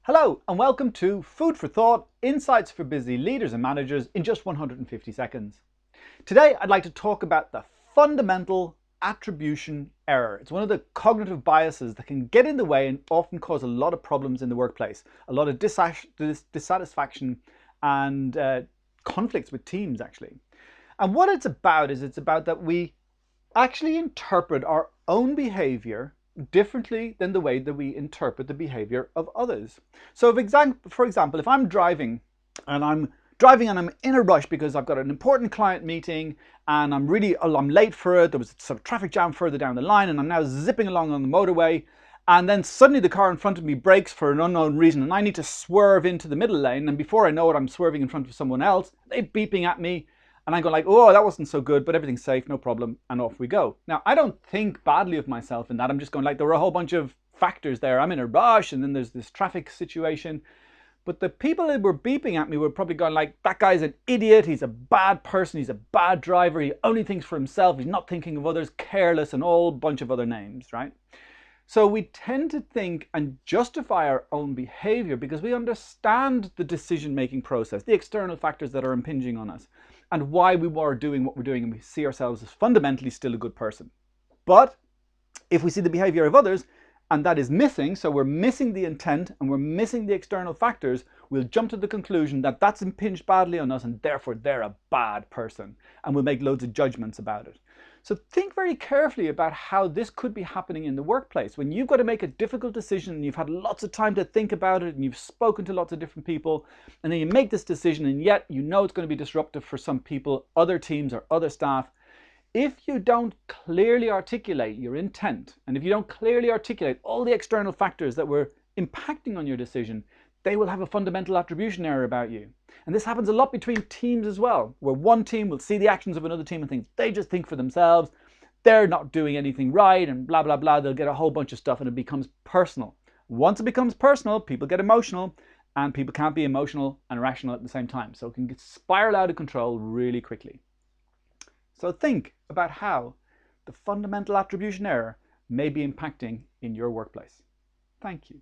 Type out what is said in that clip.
Hello and welcome to Food for Thought, Insights for Busy Leaders and Managers in just 150 seconds. Today I'd like to talk about the fundamental attribution error. It's one of the cognitive biases that can get in the way and often cause a lot of problems in the workplace, a lot of dissatisfaction and conflicts with teams actually. And what it's about is that we actually interpret our own behavior differently than the way that we interpret the behavior of others. So for example, if I'm driving and I'm in a rush because I've got an important client meeting and I'm late for it, there was some traffic jam further down the line and I'm now zipping along on the motorway, and then suddenly the car in front of me brakes for an unknown reason and I need to swerve into the middle lane, and before I know it I'm swerving in front of someone else, they're beeping at me. And I go like, oh, that wasn't so good, but everything's safe, no problem, and off we go. Now, I don't think badly of myself in that. I'm just going like, there were a whole bunch of factors there. I'm in a rush, and then there's this traffic situation. But the people that were beeping at me were probably going like, that guy's an idiot, he's a bad person, he's a bad driver, he only thinks for himself, he's not thinking of others, careless, and all bunch of other names, right? So we tend to think and justify our own behavior because we understand the decision-making process, the external factors that are impinging on us, and why we are doing what we're doing, and we see ourselves as fundamentally still a good person. But if we see the behavior of others and that is missing, so we're missing the intent and we're missing the external factors, we'll jump to the conclusion that that's impinged badly on us and therefore they're a bad person, and we'll make loads of judgments about it. So think very carefully about how this could be happening in the workplace. When you've got to make a difficult decision and you've had lots of time to think about it and you've spoken to lots of different people, and then you make this decision and yet you know it's going to be disruptive for some people, other teams or other staff. If you don't clearly articulate your intent, and if you don't clearly articulate all the external factors that were impacting on your decision, they will have a fundamental attribution error about you. And this happens a lot between teams as well, where one team will see the actions of another team and think they just think for themselves, they're not doing anything right, and blah, blah, blah. They'll get a whole bunch of stuff and it becomes personal. Once it becomes personal, people get emotional, and people can't be emotional and rational at the same time. So it can spiral out of control really quickly. So think about how the fundamental attribution error may be impacting in your workplace. Thank you.